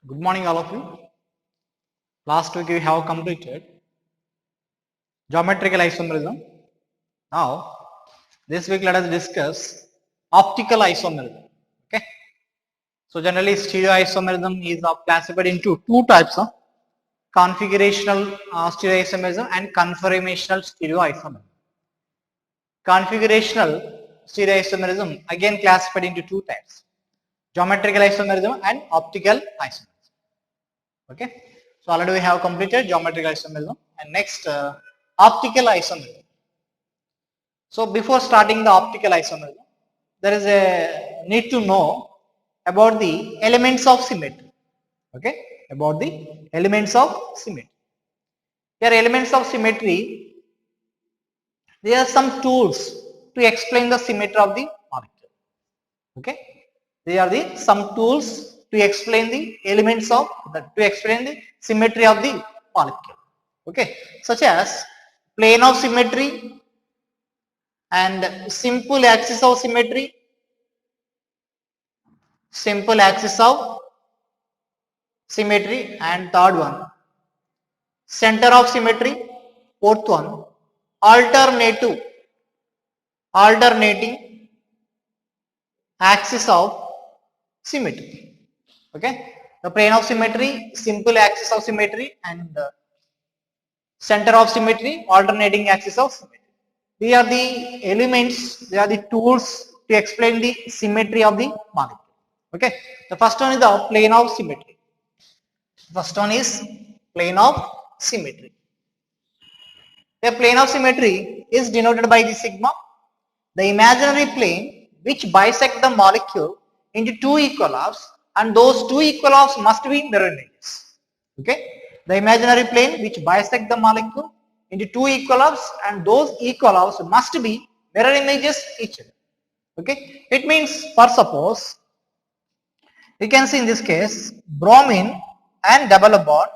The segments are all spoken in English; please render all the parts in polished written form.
Good morning, all of you. Last week we have completed geometrical isomerism. Now, this week let us discuss optical isomerism. Okay. So generally, stereoisomerism is classified into two types of configurational stereoisomerism and conformational stereoisomerism. Configurational stereoisomerism again classified into two types: geometrical isomerism and optical isomerism. Okay, so already we have completed geometric isomerism and next optical isomerism. So before starting the optical isomerism, there is a need to know about the elements of symmetry. Okay, about the elements of symmetry. Here elements of symmetry, there are some tools to explain the symmetry of the molecule. Okay, they are the some tools to explain the elements of to explain the symmetry of the molecule. Okay, such as plane of symmetry and simple axis of symmetry, simple axis of symmetry, and third one center of symmetry, fourth one alternating axis of symmetry. Okay, the plane of symmetry, simple axis of symmetry, and center of symmetry, alternating axis of symmetry. These are the elements, they are the tools to explain the symmetry of the molecule. Okay, the first one is the plane of symmetry. First one is plane of symmetry. The plane of symmetry is denoted by the sigma, the imaginary plane which bisect the molecule into two equal halves, and those two equal halves must be mirror images. Okay, the imaginary plane which bisect the molecule into two equal halves, and those equal halves must be mirror images each other. Okay, it means, for suppose we can see in this case bromine and double bond,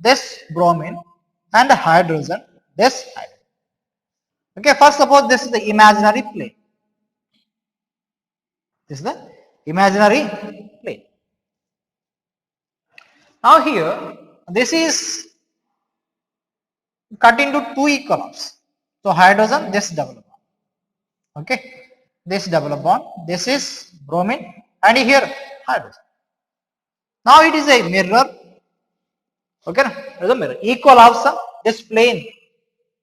this bromine, and hydrogen, this hydrogen. Okay, first suppose this is the imaginary plane. This is the imaginary plane. Now here, this is cut into two equal halves. So hydrogen, this double bond. Okay, this double bond, this is bromine, and here hydrogen. Now it is a mirror. Okay, it is a mirror. Equal halves, this plane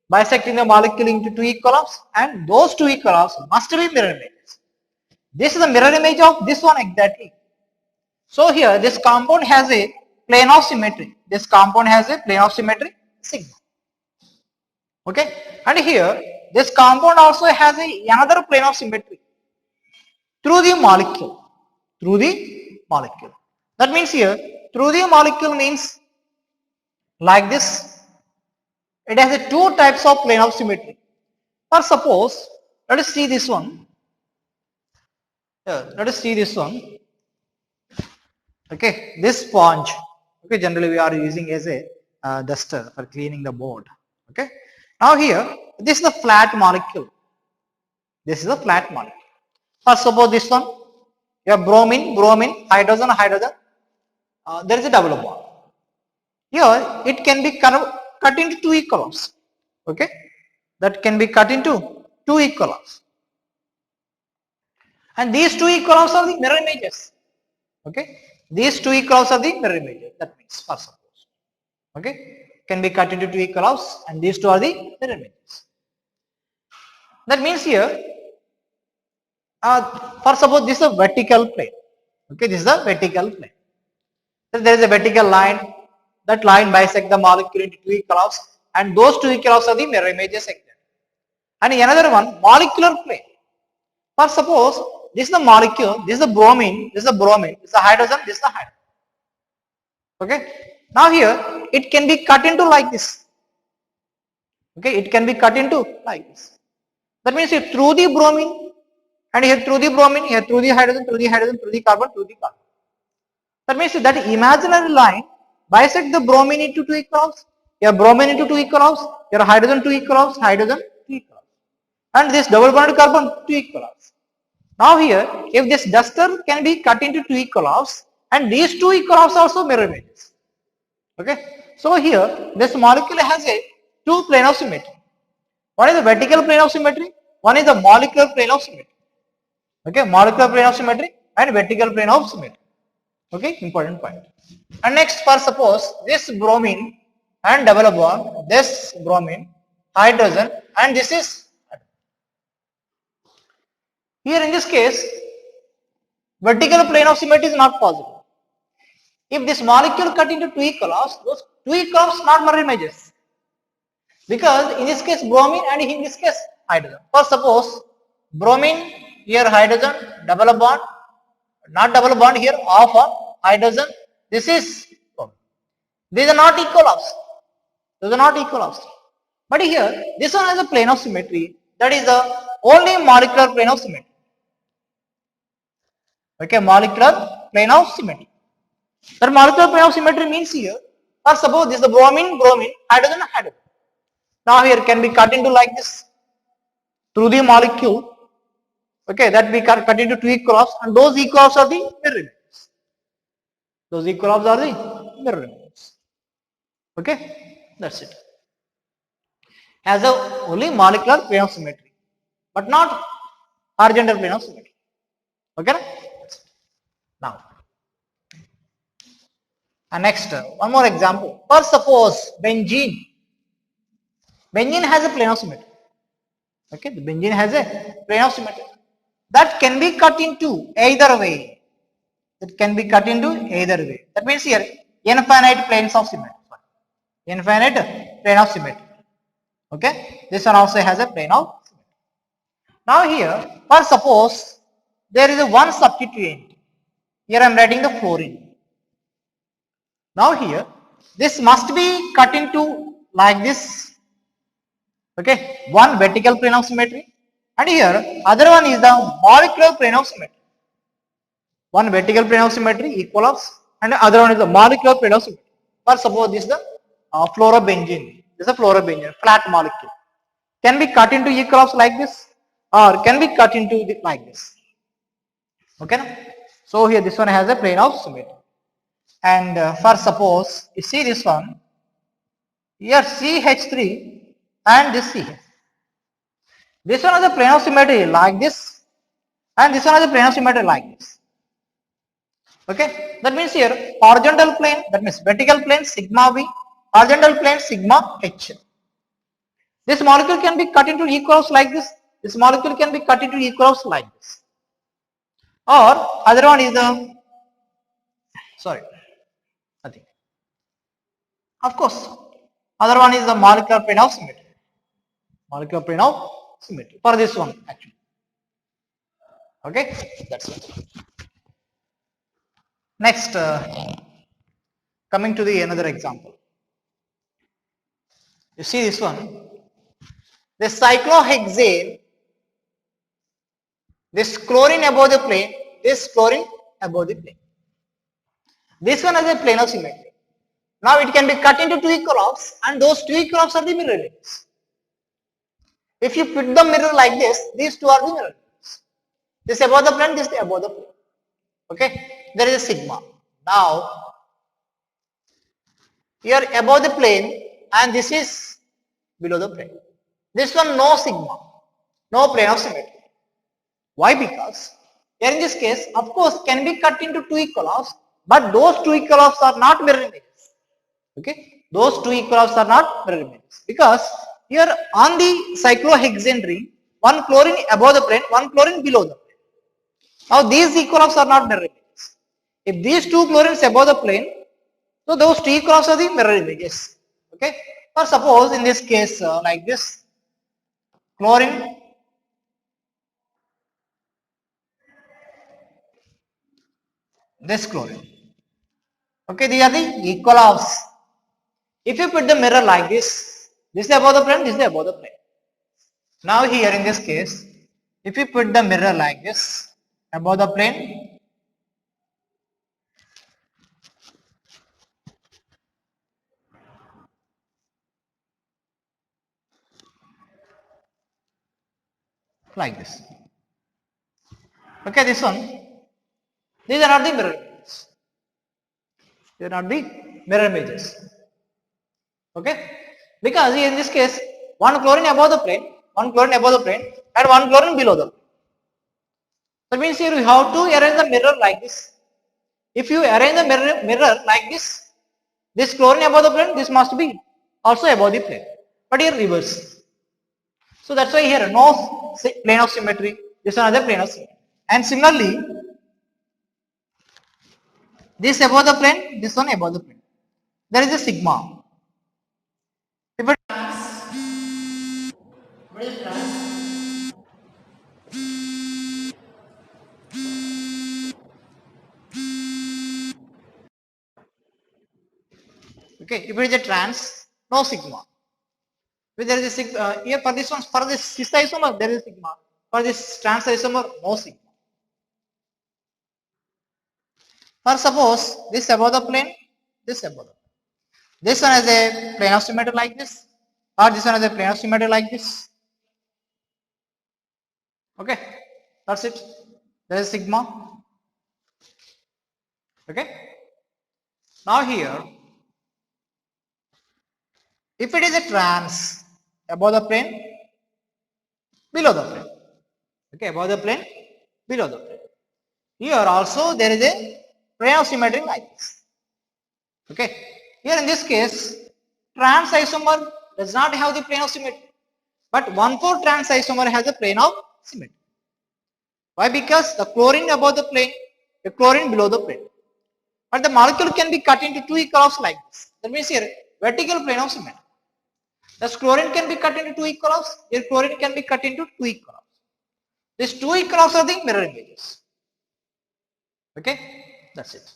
bisecting the molecule into two equal halves, and those two equal halves must be mirror images. This is the mirror image of this one exactly. So here this compound has a plane of symmetry. This compound has a plane of symmetry sigma. Okay, and here this compound also has another plane of symmetry through the molecule. Through the molecule. That means here through the molecule means like this. It has a two types of plane of symmetry. For suppose, let us see this one. Let us see this one. Okay, this sponge. Okay, generally we are using as a duster for cleaning the board. Okay, now here this is the flat molecule. This is a flat molecule. First, suppose this one, you have bromine, hydrogen, there is a double bond. Here it can be cut into two equal halves. Okay, that can be cut into two equal halves. And these two equal halves are the mirror images. Okay, these two equal halves are the mirror images. That means, for suppose, okay, can be cut into two equal halves, and these two are the mirror images. That means here, for suppose this is a vertical plane. Okay, this is a vertical plane. So there is a vertical line. That line bisects the molecule into two equal halves, and those two equal halves are the mirror images exactly. And another one, molecular plane. For suppose this is the molecule, this is the bromine, this is the bromine, this is the hydrogen, this is the hydrogen. Okay. Now here it can be cut into like this. Okay, it can be cut into like this. That means here through the bromine, and here through the bromine, here through the hydrogen, through the hydrogen, through the carbon, through the carbon. That means that imaginary line bisect the bromine into two equal halves, here bromine into two equal halves, here hydrogen two equal halves, hydrogen two equal halves, and this double bonded carbon two equal halves. Now here, if this duster can be cut into two equal halves, and these two equal are also mirror images. Okay, so here this molecule has a two plane of symmetry. One is the vertical plane of symmetry, one is the molecular plane of symmetry. Okay, molecular plane of symmetry and vertical plane of symmetry. Okay, important point. And next, for suppose this bromine and double bond, this bromine, hydrogen, and this is here in this case, vertical plane of symmetry is not possible. If this molecule cut into two equal halves, those two equal halves not mirror images. Because in this case bromine and in this case hydrogen. For suppose bromine here hydrogen double bond, not double bond here half of hydrogen. This is bromine. These are not equal halves. Those are not equal halves. But here this one has a plane of symmetry. That is the only molecular plane of symmetry. Okay, molecular plane of symmetry. That molecular plane of symmetry means here, or suppose this is the bromine, bromine, hydrogen, hydrogen. Now here can be cut into like this through the molecule. Okay, that we cut into two equals, and those equals are the mirror images. Those equals are the mirror images. Okay, that's it. Has a only molecular plane of symmetry, but not horizontal plane of symmetry. Okay, now. And next, one more example. First, suppose benzene. Benzene has a plane of symmetry. Okay, the benzene has a plane of symmetry that can be cut into either way. That can be cut into either way. That means here infinite planes of symmetry. Infinite plane of symmetry. Okay, this one also has a plane of symmetry. Now here, for suppose there is a one substituent. Here I am writing the fluorine. Now here, this must be cut into like this. Okay, one vertical plane of symmetry, and here other one is the molecular plane of symmetry. One vertical plane of symmetry equal halves, and the other one is the molecular plane of symmetry. For suppose this is the fluorobenzene. This is a fluorobenzene, flat molecule. Can be cut into equal halves like this, or can be cut into like this. Okay, so here this one has a plane of symmetry. And for suppose you see this one, here CH3 and this CH. This one has a plane of symmetry like this, and this one has a plane of symmetry like this. Okay, that means here horizontal plane, that means vertical plane sigma V, horizontal plane sigma H. This molecule can be cut into equals like this. This molecule can be cut into equals like this. Or other one is the nothing. Of course, other one is the molecular plane of symmetry. Molecular plane of symmetry for this one actually. Okay, that's it. Next, coming to the another example. You see this one. The cyclohexane, this chlorine above the plane, this chlorine above the plane. This one has a plane of symmetry. Now it can be cut into two equal halves, and those two equal halves are the mirror images. If you put the mirror like this, these two are the mirror images. This above the plane, this above the plane. Okay, there is a sigma. Now here above the plane, and this is below the plane. This one no sigma, no plane of symmetry. Why? Because here in this case, of course, can be cut into two equal halves, but those two equal halves are not mirror images. Okay, those two equal halves are not mirror images, because here on the cyclohexane ring, one chlorine above the plane, one chlorine below the plane. Now these equal halves are not mirror images. If these two chlorines above the plane, so those two equal halves are the mirror images. Okay, or suppose in this case like this, chlorine this chlorine. Okay, these are the equal halves. If you put the mirror like this is above the plane, this is above the plane. Now here in this case, if you put the mirror like this above the plane, like this. Okay, this one. These are not the mirror images. They are not the mirror images. Okay, because in this case, one chlorine above the plane, one chlorine above the plane, and one chlorine below the plane. That means here you have to arrange the mirror like this. If you arrange the mirror like this chlorine above the plane, this must be also above the plane. But here reverse. So that's why here no plane of symmetry. This is another plane of symmetry. And similarly, this above the plane, this one above the plane. There is a sigma. If it okay, if it is a trans, no sigma. If there is a sigma here for this one, for this cis isomer, there is a sigma. For this trans isomer, no sigma. For suppose this above the plane, this above the plane. This one has a plane of symmetry like this, or this one has a plane of symmetry like this. Okay, that's it. There is sigma. Okay. Now here, if it is a trans above the plane, below the plane. Okay, above the plane, below the plane. Here also there is a plane of symmetry like this. Okay. Here in this case, trans isomer does not have the plane of symmetry, but 1,4 trans isomer has a plane of symmetry. Why? Because the chlorine above the plane, the chlorine below the plane. But the molecule can be cut into two equal halves like this. That means here vertical plane of symmetry. Thus chlorine can be cut into two equal halves. Here chlorine can be cut into two equal halves. These two equal halves are the mirror images. Okay, that's it.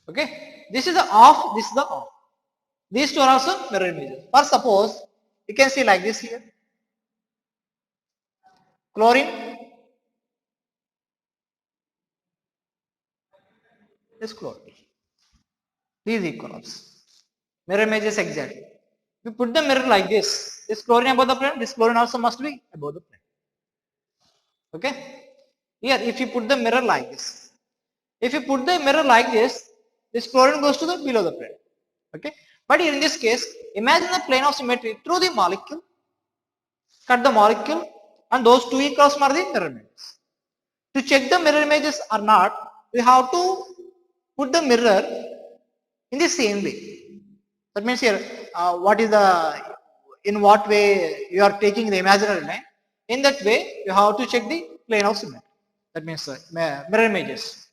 Okay, this is the off, this is the on. These two are also mirror images. For suppose you can see like this here. Chlorine, this chlorine. These equal halves. Mirror images exactly. You put the mirror like this. This chlorine above the plane, this chlorine also must be above the plane. Okay. Here, if you put the mirror like this, if you put the mirror like this chlorine goes to the below the plane. Okay. But here in this case, imagine the plane of symmetry through the molecule, cut the molecule, and those two equals are the mirror images. To check the mirror images or not, we have to put the mirror in the same way. That means here, in what way you are taking the imaginary line. In that way, you have to check the plane of symmetry. That means mirror images.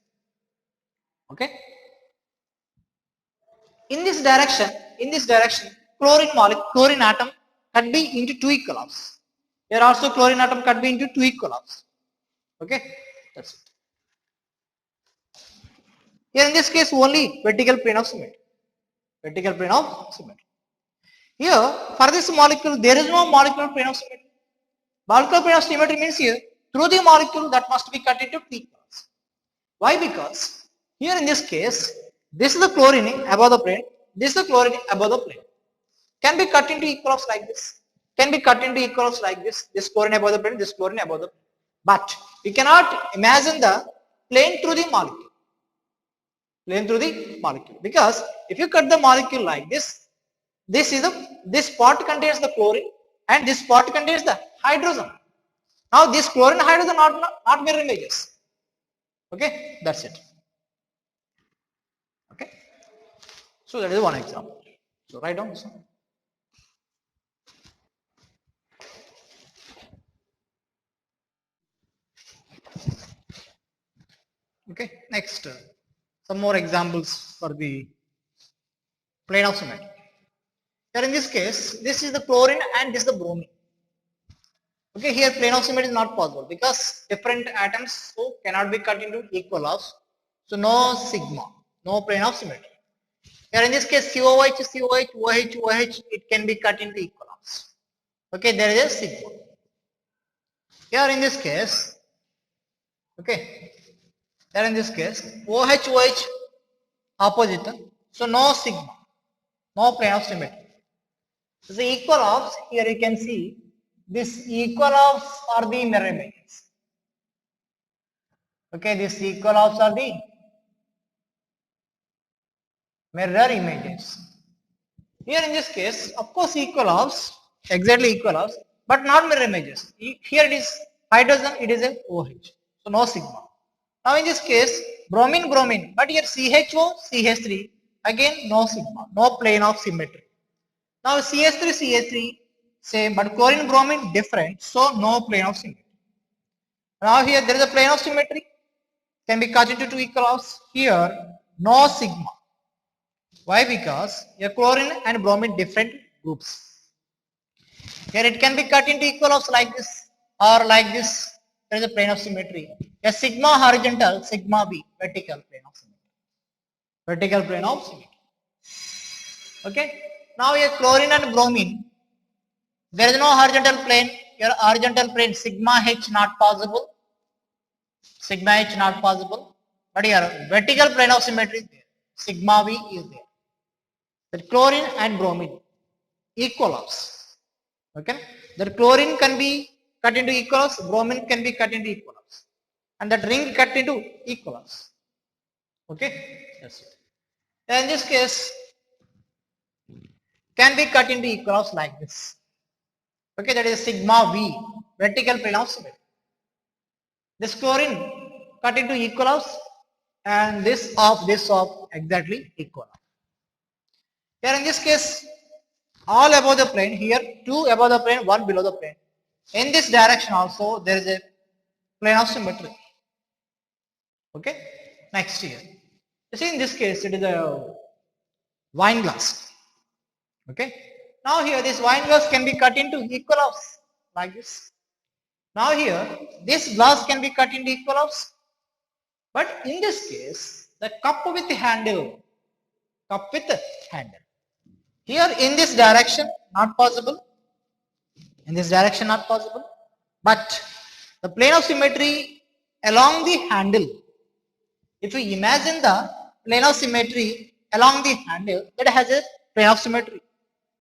Okay. In this direction, chlorine atom can be into two equal halves. Here also chlorine atom can be into two equal halves. Okay, that's it. Here in this case, only vertical plane of symmetry. Vertical plane of symmetry. Here, for this molecule, there is no molecular plane of symmetry. Molecular plane of symmetry means here, through the molecule that must be cut into two equals. Why? Because here in this case, this is the chlorine above the plane, this is the chlorine above the plane. Can be cut into equals like this. Can be cut into equals like this. This chlorine above the plane, this chlorine above the plane. But you cannot imagine the plane through the molecule. Plane through the molecule. Because if you cut the molecule like this this part contains the chlorine and this part contains the hydrogen. Now this chlorine and hydrogen are not mirror images. Okay, that's it. Okay, so that is one example. So write down this one. Okay, next some more examples for the plane of symmetry. Here in this case, this is the chlorine and this is the bromine. Okay, here plane of symmetry is not possible because different atoms so cannot be cut into equal halves. So no sigma, no plane of symmetry. Here in this case, COH, COH, OH, OH, it can be cut into equal halves. Okay, there is a sigma. Here in this case, okay, here in this case, OH, OH opposite, so no sigma, no plane of symmetry. So the equal halves, here you can see, this equal halves are the mirror images. Okay, this equal halves are the mirror images. Here in this case, of course, equal halves, exactly equal halves, but not mirror images. Here it is hydrogen, it is a OH, so no sigma. Now in this case, bromine, bromine, but here CHO, CH3, again no sigma, no plane of symmetry. Now CH3, CH3, same, but chlorine, bromine different, so no plane of symmetry. Now here there is a plane of symmetry, can be cut into two equal halves. Here no sigma. Why? Because here chlorine and bromine different groups. Here it can be cut into equal halves like this or like this. There is a plane of symmetry. A sigma horizontal, sigma b vertical plane of symmetry. Vertical plane of symmetry. Okay. Now here chlorine and bromine, there is no horizontal plane. Here horizontal plane sigma h not possible. Sigma h not possible. But here vertical plane of symmetry is there. Sigma v is there. The chlorine and bromine equal halves. Okay, the chlorine can be cut into equal halves, bromine can be cut into equal halves, and that ring cut into equal halves. Okay, that's it. In this case, can be cut into equal halves like this. Okay, that is sigma v, vertical plane of symmetry. This chlorine cut into equal halves, and this of exactly equal half. Here in this case, all above the plane, here 2 above the plane, 1 below the plane. In this direction also there is a plane of symmetry. Okay, next here. You see in this case it is a wine glass. Okay, now here this wine glass can be cut into equal halves like this. Now here this glass can be cut into equal halves, but in this case the cup with handle, here in this direction not possible, in this direction not possible, but the plane of symmetry along the handle, if you imagine the plane of symmetry along the handle, that has a plane of symmetry.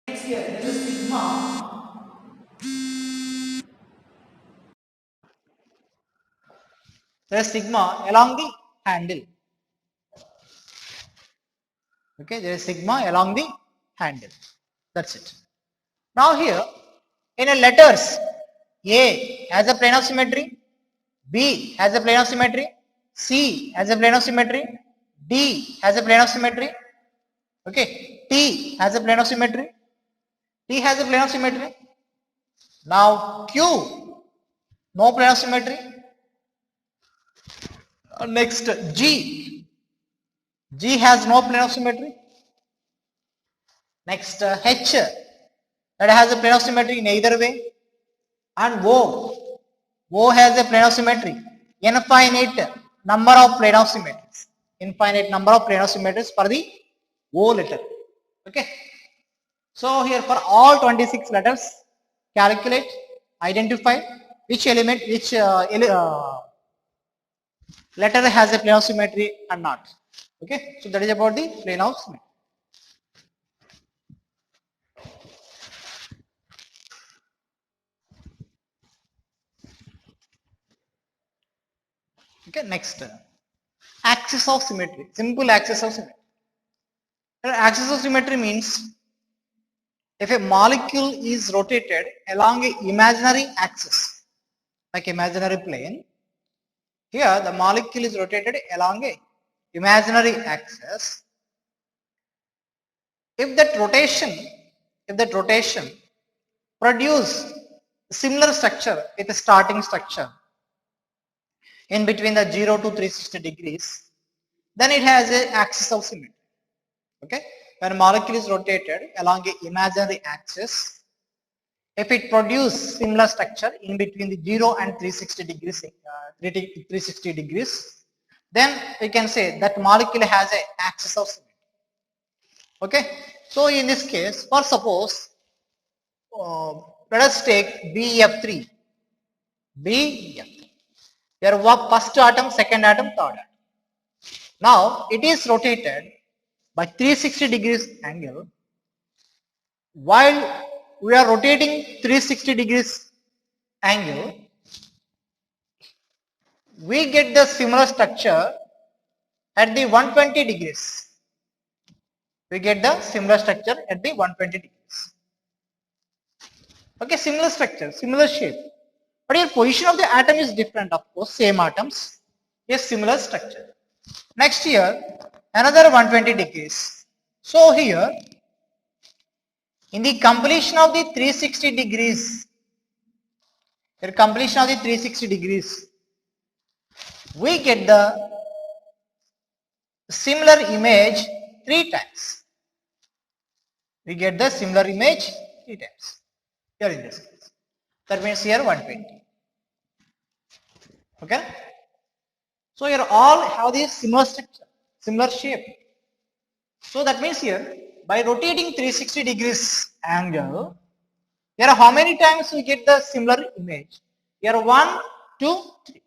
Here there is sigma, there is sigma along the handle. Okay, there is sigma along the handle. That's it. Now here in a letters, A has a plane of symmetry, B has a plane of symmetry, C has a plane of symmetry, D has a plane of symmetry. Okay, T has a plane of symmetry. T has a plane of symmetry. Now Q, no plane of symmetry. Next G, G has no plane of symmetry. Next H, that has a plane of symmetry in either way. And O has a plane of symmetry. Infinite number of plane of symmetries. Infinite number of plane of symmetries for the O letter. Okay. So here for all 26 letters, calculate, identify which element, which letter has a plane of symmetry and not. Okay. So that is about the plane of symmetry. Okay. Next, axis of symmetry. Simple axis of symmetry. Axis of symmetry means if a molecule is rotated along an imaginary axis, like imaginary plane, here the molecule is rotated along a imaginary axis. If that rotation produce similar structure with a starting structure in between the 0 to 360 degrees, then it has an axis of symmetry. Okay, when a molecule is rotated along an imaginary axis, if it produces similar structure in between the 0 and 360 degrees, 360 degrees, then we can say that molecule has an axis of symmetry. Okay, so in this case, for suppose, let us take BF3. BF3. Here first atom, second atom, third atom. Now it is rotated by 360 degrees angle. While we are rotating 360 degrees angle, we get the similar structure at the 120 degrees. we get the similar structure at the 120 degrees. Okay, similar structure, similar shape. But here position of the atom is different, of course, same atoms, a similar structure. Next here, another 120 degrees. So here, in the completion of the 360 degrees, the completion of the 360 degrees, we get the similar image 3 times. We get the similar image 3 times. Here in this case. That means here 120. Okay. So here all have this similar structure, similar shape. So that means here by rotating 360 degrees angle, here how many times we get the similar image? Here 1, 2, 3.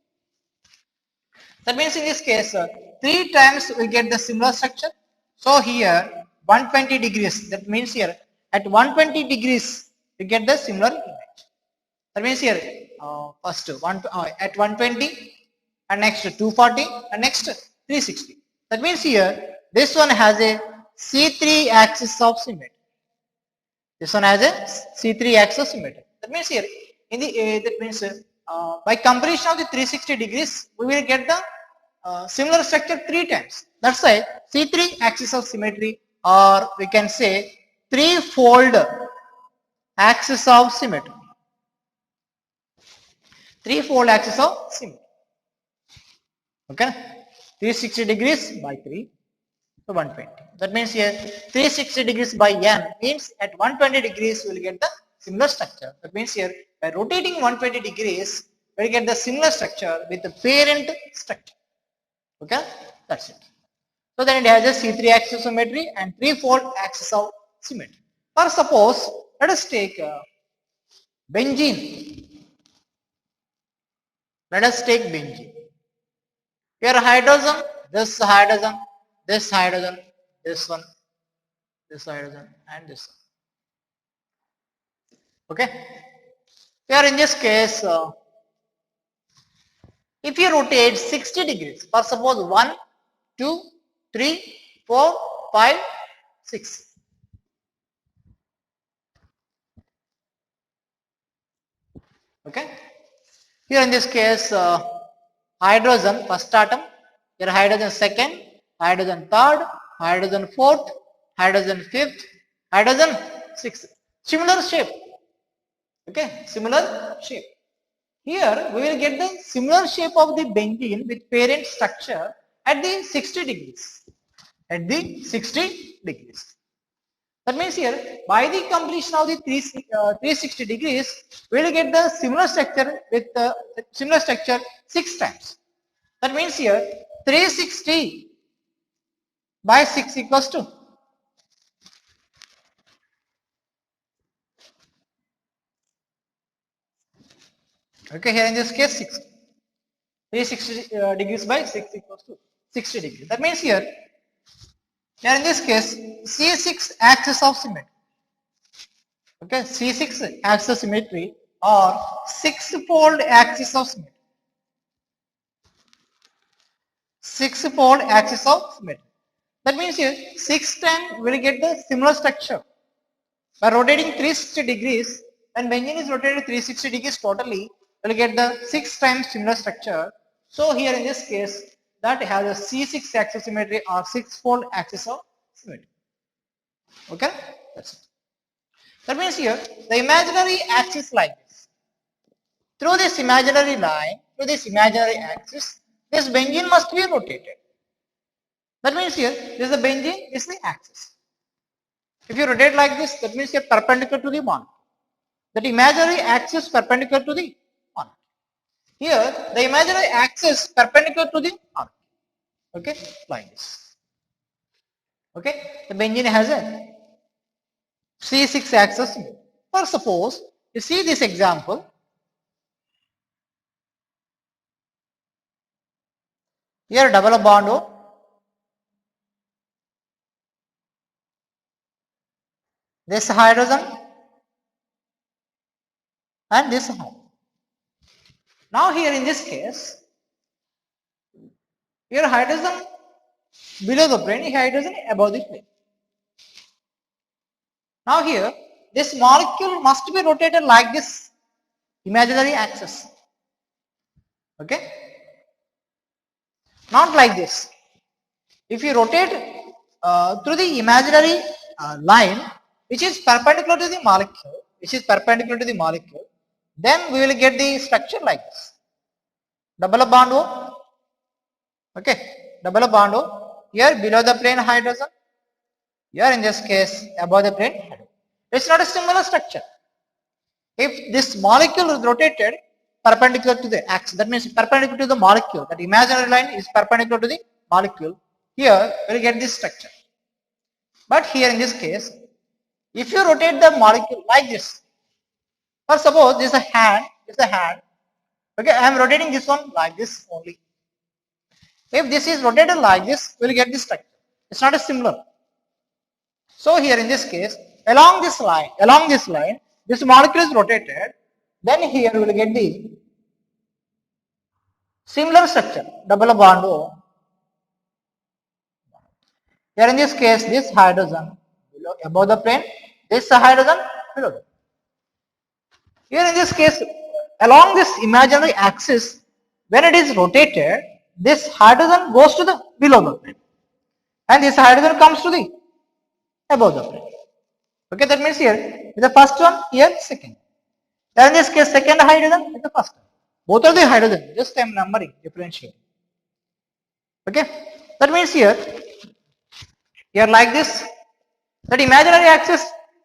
That means in this case 3 times we get the similar structure. So here 120 degrees. That means here at 120 degrees we get the similar image. That means here first at 120 and next 240 and next 360. That means here this one has a C3 axis of symmetry. This one has a C3 axis symmetry. That means here in the that means by completion of the 360 degrees we will get the similar structure 3 times. That's why C3 axis of symmetry, or we can say threefold axis of symmetry. Threefold axis of symmetry. Okay, 360 degrees by 3, so 120. That means here 360 degrees by n means at 120 degrees we will get the similar structure. That means here by rotating 120 degrees we will get the similar structure with the parent structure. Okay, that's it. So then it has a C3 axis symmetry and threefold axis of symmetry. Or suppose let us take benzene. Let us take benzene. Here hydrogen, this hydrogen, this hydrogen, this one, this hydrogen, and this one. Okay. Here in this case, if you rotate 60 degrees, for suppose 1, 2, 3, 4, 5, 6. Okay. Here in this case, hydrogen first atom, here hydrogen second, hydrogen third, hydrogen fourth, hydrogen fifth, hydrogen sixth. Similar shape. Okay, similar shape. Here we will get the similar shape of the benzene with parent structure at the 60 degrees. At the 60 degrees. That means here by the completion of the 360 degrees we will get the similar structure with the similar structure 6 times. That means here 360 by 6 equals to okay, here in this case 60. 360 degrees by 6 equals to 60 degrees. That means here in this case C6 axis of symmetry. Okay, C6 axis of symmetry or six-fold axis of symmetry. Six-fold axis of symmetry. That means here 6 times we will get the similar structure. By rotating 360 degrees, when benzene is rotated 360 degrees totally, we will get the 6 times similar structure. So here in this case, that has a C6 axis symmetry or six-fold axis of symmetry. Okay, that's it. That means here the imaginary axis like this. Through this imaginary line, through this imaginary axis, this benzene must be rotated. That means here, this is the benzene, this is the axis. If you rotate like this, that means you are perpendicular to the one. That imaginary axis perpendicular to the one. Here, the imaginary axis perpendicular to the one. Okay, like this. Okay, the benzene has a C6 axis. Or suppose you see this example. Here double bond O. This hydrogen and this hydrogen. Now here in this case, here hydrogen below the plane, hydrogen above the plane. Now here, this molecule must be rotated like this imaginary axis. Okay? Not like this. If you rotate through the imaginary line which is perpendicular to the molecule, then we will get the structure like this. Double bond O, okay, double bond O, here below the plane hydrogen, here in this case above the plane hydrogen. It's not a similar structure. If this molecule is rotated perpendicular to the axis, that means perpendicular to the molecule, that imaginary line is perpendicular to the molecule, here we will get this structure. But here in this case, if you rotate the molecule like this, or suppose this is a hand, okay, I am rotating this one like this only. If this is rotated like this, we will get this structure. It's not a similar. So here in this case, along this line, this molecule is rotated, then here we will get the similar structure, double bond O. Here in this case, this hydrogen below, above the plane, this hydrogen below the. Here in this case, along this imaginary axis, when it is rotated, this hydrogen goes to the below the plane, and this hydrogen comes to the above the plane. Okay, that means here the first one, here second. Then in this case, second hydrogen is the first one. Both are the hydrogen, just I am numbering, differentiating. Okay, that means here like this, that imaginary axis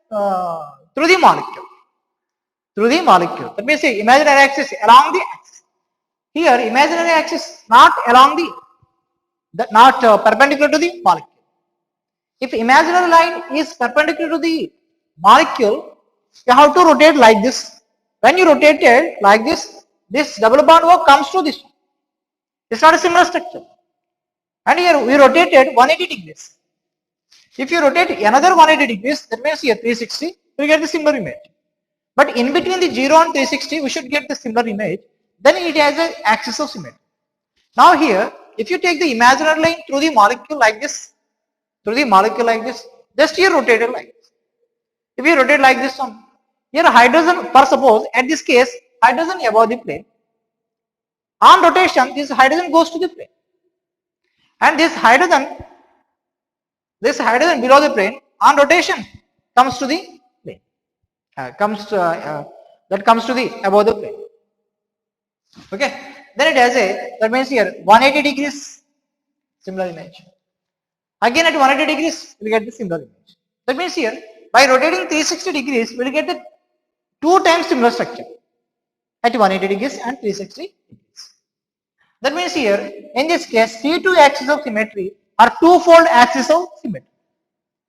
through the molecule. That means here imaginary axis along the axis. Here imaginary axis not along the, not perpendicular to the molecule. If imaginary line is perpendicular to the molecule, you have to rotate like this. When you rotate it like this, this double bond O comes to this one. It's not a similar structure. And here we rotated 180 degrees. If you rotate another 180 degrees, that means here 360, we get the similar image. But in between the 0 and 360, we should get the similar image. Then it has an axis of symmetry. Now here, if you take the imaginary line through the molecule like this, just here rotate it like this. If you rotate like this one, here hydrogen, for suppose at this case, hydrogen above the plane. On rotation, this hydrogen goes to the plane. And this hydrogen below the plane, on rotation, comes to the plane. That comes to the above the plane. Okay. Then it has that means here 180 degrees, similar image. Again at 180 degrees, we will get the similar image. That means here, by rotating 360 degrees, we will get the 2 times similar structure at 180 degrees and 360 degrees. That means here, in this case, C2 axis of symmetry are twofold axis of symmetry.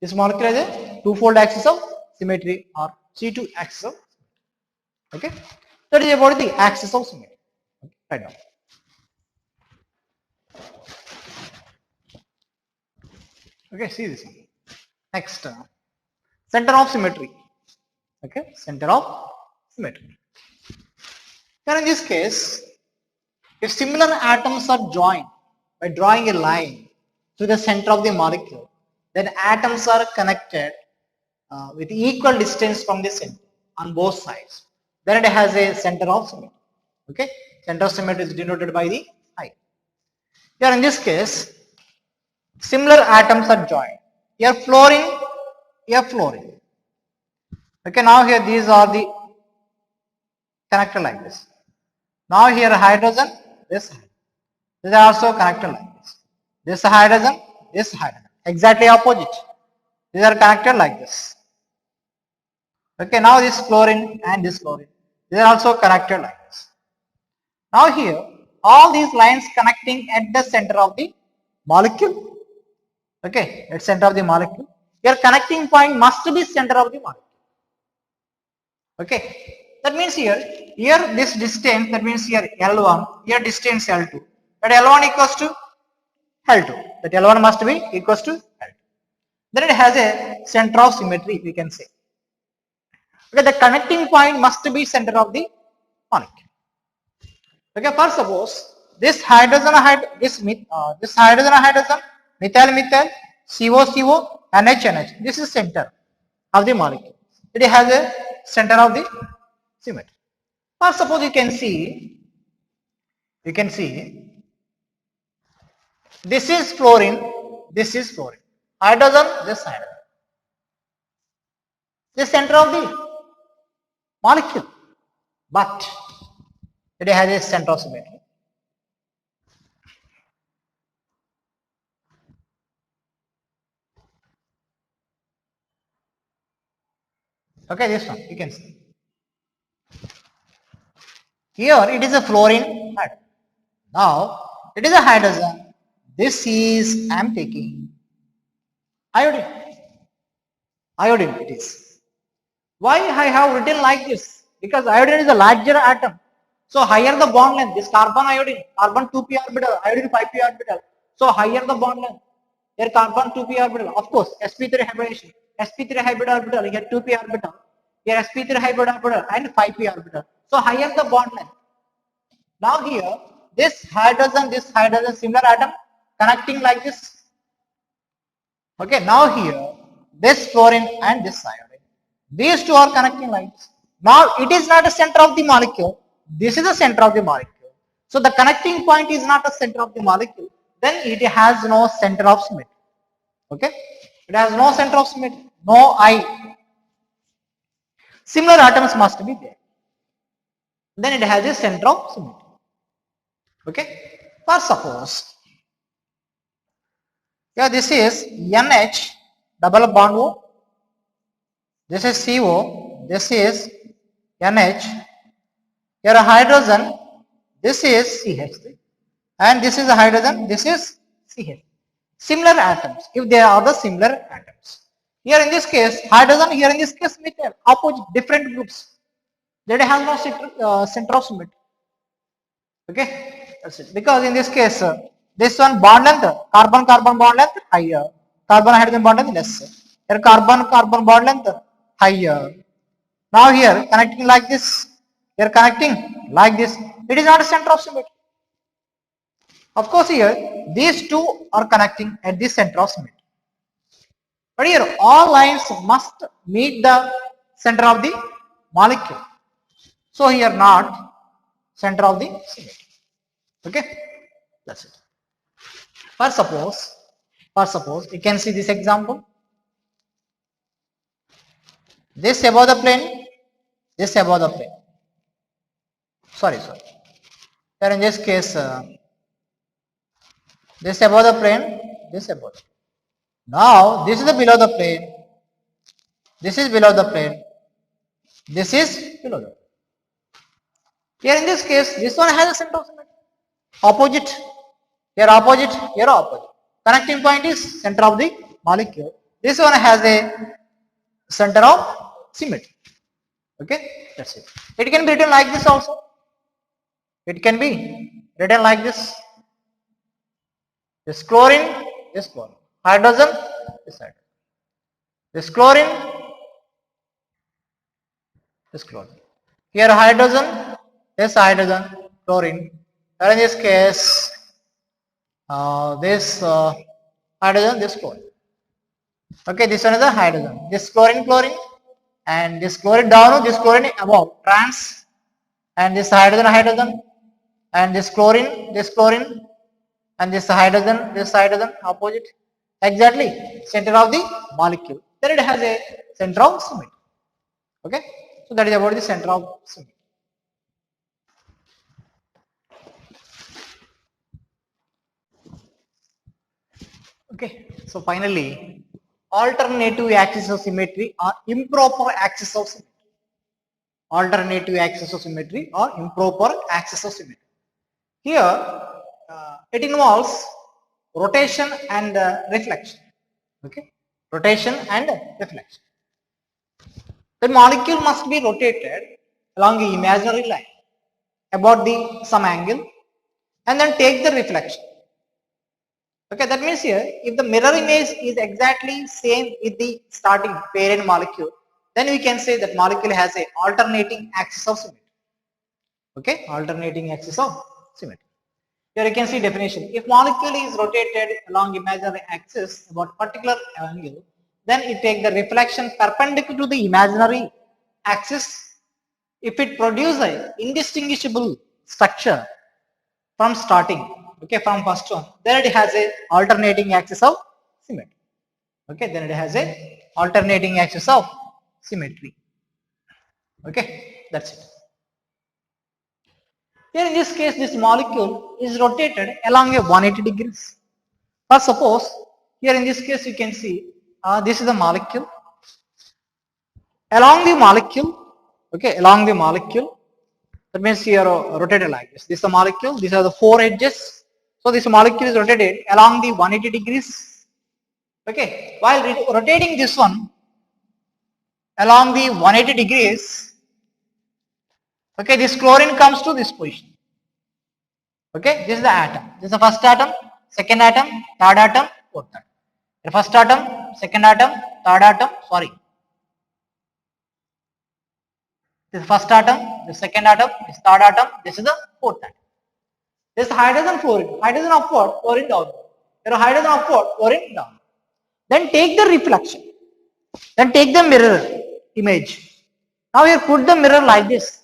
This molecule has a twofold axis of symmetry or C2 axis of symmetry. Okay. That is about the axis of symmetry. Okay. Right now. Okay, see this. Next, center of symmetry. Okay, center of symmetry. Now in this case, if similar atoms are joined by drawing a line to the center of the molecule, then atoms are connected with equal distance from the center on both sides. Then it has a center of symmetry. Okay, center of symmetry is denoted by the I. Here in this case, similar atoms are joined. Here fluorine. Okay, now here these are the connected like this. Now here hydrogen, this is also connected like this. This hydrogen, exactly opposite. These are connected like this. Okay, now this fluorine and this fluorine, they are also connected like this. Now here, all these lines connecting at the center of the molecule. Okay, at center of the molecule. Your connecting point must be center of the molecule. Okay, that means here this distance, that means here L1, here distance L2. That L1 equals to L2. That L1 must be equals to L2. Then it has a center of symmetry, we can say. Okay, the connecting point must be center of the molecule. Okay, first suppose this hydrogen, methyl, CO, NH, NH. This is center of the molecule. It has a center of the symmetry. Or suppose you can see this is fluorine, this is fluorine. Hydrogen, this hydrogen. The center of the molecule, but it has a center of symmetry. Okay, this one you can see. Here it is a fluorine hydrogen. Now it is a hydrogen. This is I am taking iodine. Iodine it is. Why I have written like this? Because iodine is a larger atom. So higher the bond length, this carbon iodine, carbon 2p orbital, iodine 5p orbital. So higher the bond length, here carbon 2p orbital. Of course, sp3 hybridization, sp3 hybrid orbital, here 2p orbital, here sp3 hybrid orbital and 5p orbital. So higher the bond length. Now here, this hydrogen, similar atom connecting like this. Okay, now here, this fluorine and this iodine, these two are connecting like this. Now it is not a center of the molecule. This is the center of the molecule. So the connecting point is not a center of the molecule. Then it has no center of symmetry. Okay, it has no center of symmetry, no I. Similar atoms must be there. Then it has a center of symmetry. Okay, for suppose, yeah, this is NH double bond O. This is CO. This is NH. Here a hydrogen. This is CH3. And this is a hydrogen. This is CH. Similar atoms. If they are the similar atoms. Here in this case, hydrogen. Here in this case, methyl. Opposite, different groups. They have no center of symmetry. Okay, that's it. Because in this case, this one bond length, carbon bond length higher, carbon hydrogen bond length less. Here carbon bond length higher. Now here connecting like this, here connecting like this. It is not a center of symmetry. Of course, here these two are connecting at the center of symmetry. But here all lines must meet the center of the molecule. So here not center of the symmetry. Okay, that's it. For suppose you can see this example. This above the plane, this above the plane. Sorry. Here in this case, this above the plane, this above the plane. Now this is the below the plane. This is below the plane. This is below the plane. Here in this case, this one has a center of symmetry. Opposite. Here opposite. Here opposite. Connecting point is center of the molecule. This one has a center of symmetry. Okay, that's it. It can be written like this also. It can be written like this. This chlorine, this chlorine. Hydrogen, this hydrogen. This chlorine, this chlorine. Here hydrogen, this hydrogen, chlorine. Here in this case, this hydrogen, this chlorine. Okay, this one is the hydrogen. This chlorine, and this chlorine down, this chlorine above, trans, and this hydrogen, and this chlorine, and this hydrogen, opposite. Exactly, center of the molecule. Then it has a center of symmetry. Okay, so that is about the center of symmetry. Okay, so finally, alternative axis of symmetry or improper axis of symmetry. Alternative axis of symmetry or improper axis of symmetry. Here, it involves rotation and reflection. Okay, rotation and reflection. The molecule must be rotated along the imaginary line about the some angle and then take the reflection. Okay, that means here if the mirror image is exactly same with the starting parent molecule, then we can say that molecule has a alternating axis of symmetry. Okay, alternating axis of symmetry. Here you can see definition. If molecule is rotated along imaginary axis about particular angle, then it take the reflection perpendicular to the imaginary axis. If it produce a indistinguishable structure from starting, okay, from first one, then it has a alternating axis of symmetry. Okay, then it has a alternating axis of symmetry. Okay, that's it. Here in this case, this molecule is rotated along a 180 degrees. First, suppose here in this case you can see this is the molecule. Along the molecule, okay, along the molecule, that means here rotated like this. This is the molecule. These are the four edges. So this molecule is rotated along the 180 degrees. Okay, while rotating this one along the 180 degrees, okay, this chlorine comes to this position. Okay, this is the atom. This is the first atom, second atom, third atom, fourth atom. The first atom, second atom, third atom, sorry. This is first atom, the second atom, this third atom, this is the fourth atom. This is hydrogen fluoride, hydrogen upward, fluorine downward. There are hydrogen upward, fluorine downward. Then take the reflection. Then take the mirror image. Now here put the mirror like this.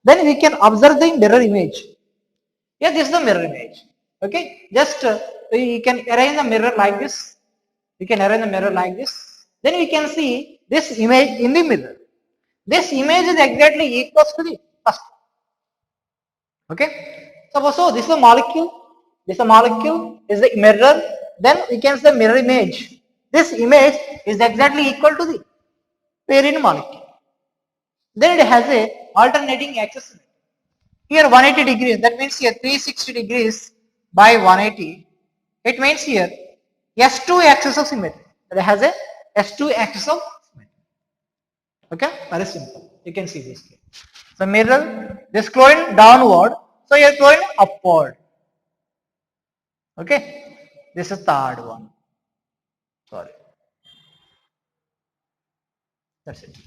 Then we can observe the mirror image. Yeah, this is the mirror image. Okay, just you can arrange the mirror like this. You can arrange the mirror like this. Then we can see this image in the mirror. This image is exactly equal to the first. Okay, so this is the molecule. This is the molecule is the mirror. Then we can see the mirror image. This image is exactly equal to the parent molecule. Then it has a alternating axis. Here 180 degrees, that means here 360 degrees by 180. It means here S2 axis of symmetry. It has a S2 axis of symmetry. Okay, very simple. You can see this here. So mirror, this chlorine downward, so here chlorine upward. Okay, this is third one. Sorry. That's it.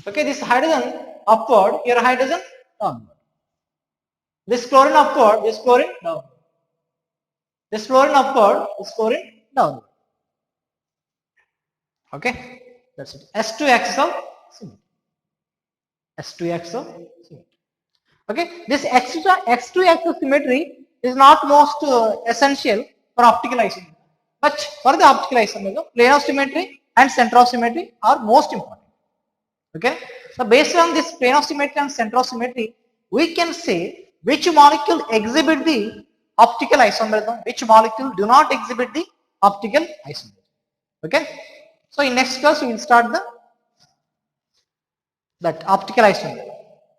Okay, this hydrogen upward, here hydrogen downward. This chlorine upward, this chlorine downward. This fluorine upward, this fluorine downward. Okay, that's it. S2 axis of symmetry. S2 axis of symmetry. Okay, this extra X2 axis symmetry is not most essential for optical isomerism, but for the optical isomerism, plane of symmetry and center of symmetry are most important. Okay, so based on this plane of symmetry and center of symmetry, we can say which molecule exhibit the optical isomerism, which molecule do not exhibit the optical isomerism. Okay, so in next class we will start that optical isomerism.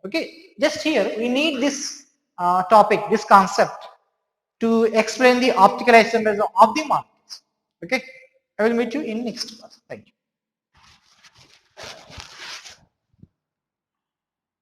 Okay, just here we need this topic, this concept to explain the optical isomerism of the molecules. Okay, I will meet you in next class. Thank you.